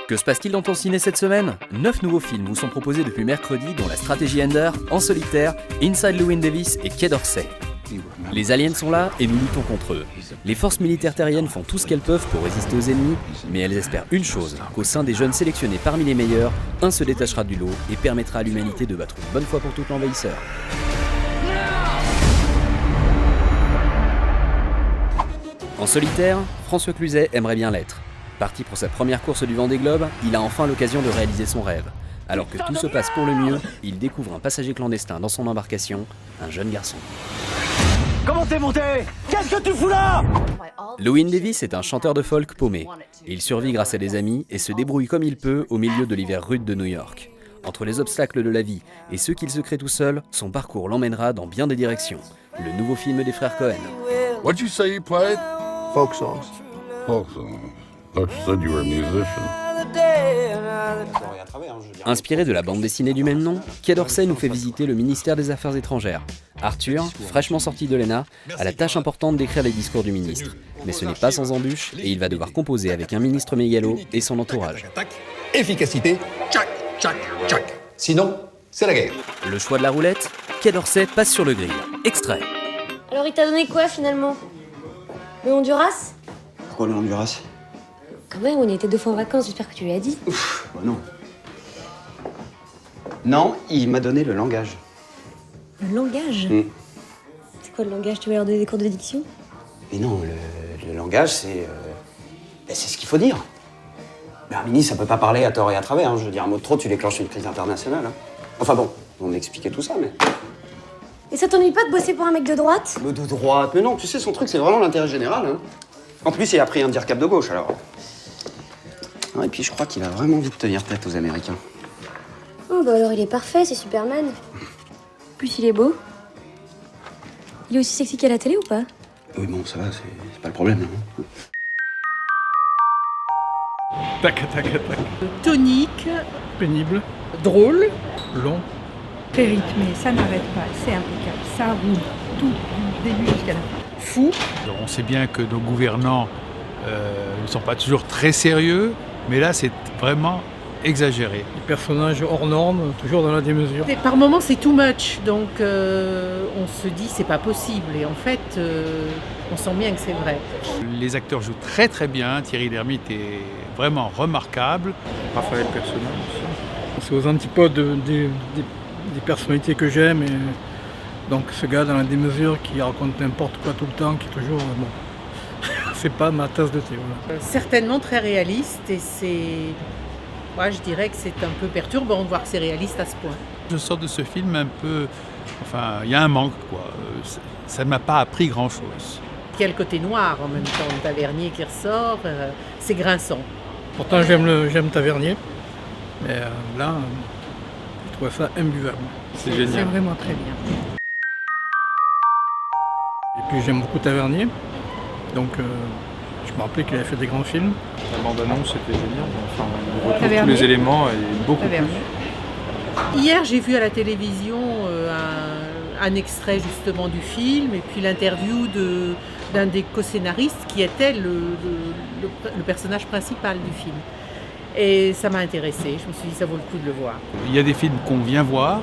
Que se passe-t-il dans ton ciné cette semaine ? 9 nouveaux films vous sont proposés depuis mercredi, dont La Stratégie Ender, En Solitaire, Inside Llewyn Davis et Quai d'Orsay. Les aliens sont là et nous luttons contre eux. Les forces militaires terriennes font tout ce qu'elles peuvent pour résister aux ennemis, mais elles espèrent une chose, qu'au sein des jeunes sélectionnés parmi les meilleurs, un se détachera du lot et permettra à l'humanité de battre une bonne fois pour toutes l'envahisseur. En Solitaire, François Cluzet aimerait bien l'être. Parti pour sa première course du Vendée Globe, il a enfin l'occasion de réaliser son rêve. Alors que tout se passe pour le mieux, il découvre un passager clandestin dans son embarcation, un jeune garçon. Comment t'es monté ? Qu'est-ce que tu fous là ? Llewyn Davis est un chanteur de folk paumé. Il survit grâce à des amis et se débrouille comme il peut au milieu de l'hiver rude de New York. Entre les obstacles de la vie et ceux qu'il se crée tout seul, son parcours l'emmènera dans bien des directions. Le nouveau film des frères Cohen. What'd you say you played? Folk songs. Folk songs. Thought you said you were a musician. Inspiré de la bande dessinée du même nom, Quai d'Orsay nous fait visiter le ministère des Affaires étrangères. Arthur, fraîchement sorti de l'ENA, a la tâche importante d'écrire les discours du ministre. Mais ce n'est pas sans embûches et il va devoir composer avec un ministre mégalo et son entourage. Efficacité, tchac, tchac, tchac. Sinon, c'est la guerre. Le choix de la roulette, Quai d'Orsay passe sur le grill. Extrait. Alors il t'a donné quoi finalement ? Le Honduras ? Pourquoi le Honduras? Quand même, on y était 2 fois en vacances, j'espère que tu lui as dit. Ouf, bah non. Non, il m'a donné le langage. Le langage ? C'est quoi le langage ? Tu vas leur donner des cours de diction ? Mais non, le langage, c'est ce qu'il faut dire. Mais un ministre, ça peut pas parler à tort et à travers. Hein. Je veux dire, un mot de trop, tu déclenches une crise internationale. Hein. Enfin bon, on m'expliquait tout ça, mais... Et ça t'ennuie pas de bosser pour un mec de droite ? Le de droite, mais non, tu sais, son truc, c'est vraiment l'intérêt général. Hein. En plus, il a pris un dire-cap de gauche, alors... Ah, et puis, je crois qu'il a vraiment envie de tenir tête aux Américains. Oh bah alors il est parfait, c'est Superman. En plus il est beau. Il est aussi sexy qu'à la télé ou pas ? Oui, bon, ça va, c'est pas le problème. Hein. Tac, tac, tac. Tonique, Pénible, drôle, long. très rythmé, ça n'arrête pas, c'est impeccable, ça roule tout du début jusqu'à la fin. Fou. Alors, on sait bien que nos gouvernants ne sont pas toujours très sérieux, mais là c'est vraiment exagéré. Les personnages hors normes, toujours dans la démesure. Et par moments c'est too much, donc on se dit c'est pas possible, et en fait on sent bien que c'est vrai. Les acteurs jouent très très bien, Thierry Lhermitte est vraiment remarquable. Raphaël Personnel aussi. C'est aux antipodes des personnalités que j'aime, et donc ce gars dans la démesure qui raconte n'importe quoi tout le temps, qui est toujours... bon, c'est pas ma tasse de thé. Voilà. Certainement très réaliste, et c'est... Moi, je dirais que c'est un peu perturbant de voir que c'est réaliste à ce point. Je sors de ce film un peu... Enfin, il y a un manque, quoi. Ça ne m'a pas appris grand-chose. Il y a le côté noir en même temps de Tavernier qui ressort, c'est grinçant. Pourtant j'aime Tavernier, mais là, je trouve ça imbuvable. C'est C'est génial. vraiment très bien. Et puis j'aime beaucoup Tavernier, donc je me rappelais qu'il avait fait des grands films. La bande-annonce était géniale, enfin, on retrouve Tavernier. tous les éléments et beaucoup Tavernier. plus. Hier, j'ai vu à la télévision un extrait justement du film et puis l'interview d'un des co-scénaristes qui était le personnage principal du film. Et ça m'a intéressée, je me suis dit ça vaut le coup de le voir. Il y a des films qu'on vient voir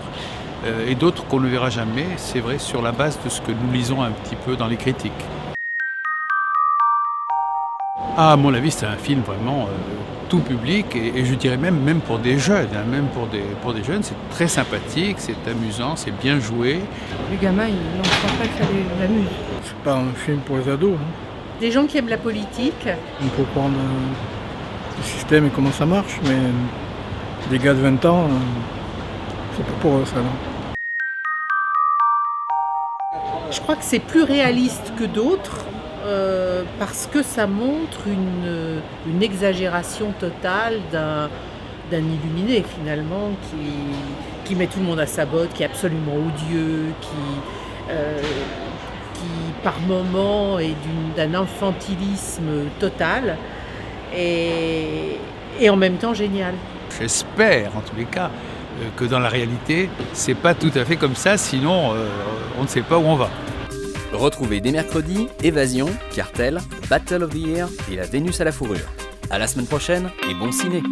et d'autres qu'on ne verra jamais, c'est vrai, sur la base de ce que nous lisons un petit peu dans les critiques. À mon avis, c'est un film vraiment tout public et je dirais même pour des jeunes, hein, même pour des jeunes, c'est très sympathique, c'est amusant, c'est bien joué. Le gamin, il n'en croit pas que ça l'amuse. C'est pas un film pour les ados. Hein. Des gens qui aiment la politique, On peut prendre le système et comment ça marche, mais des gars de 20 ans, c'est pas pour eux ça. Non. je crois que c'est plus réaliste que d'autres. Parce que ça montre une exagération totale d'un illuminé finalement qui met tout le monde à sa botte, qui est absolument odieux, qui par moments est d'un infantilisme total et en même temps génial. J'espère en tous les cas que dans la réalité c'est pas tout à fait comme ça, sinon on ne sait pas où on va. Retrouvez dès mercredi Évasion, Cartel, Battle of the Year et la Vénus à la fourrure. À la semaine prochaine et bon ciné.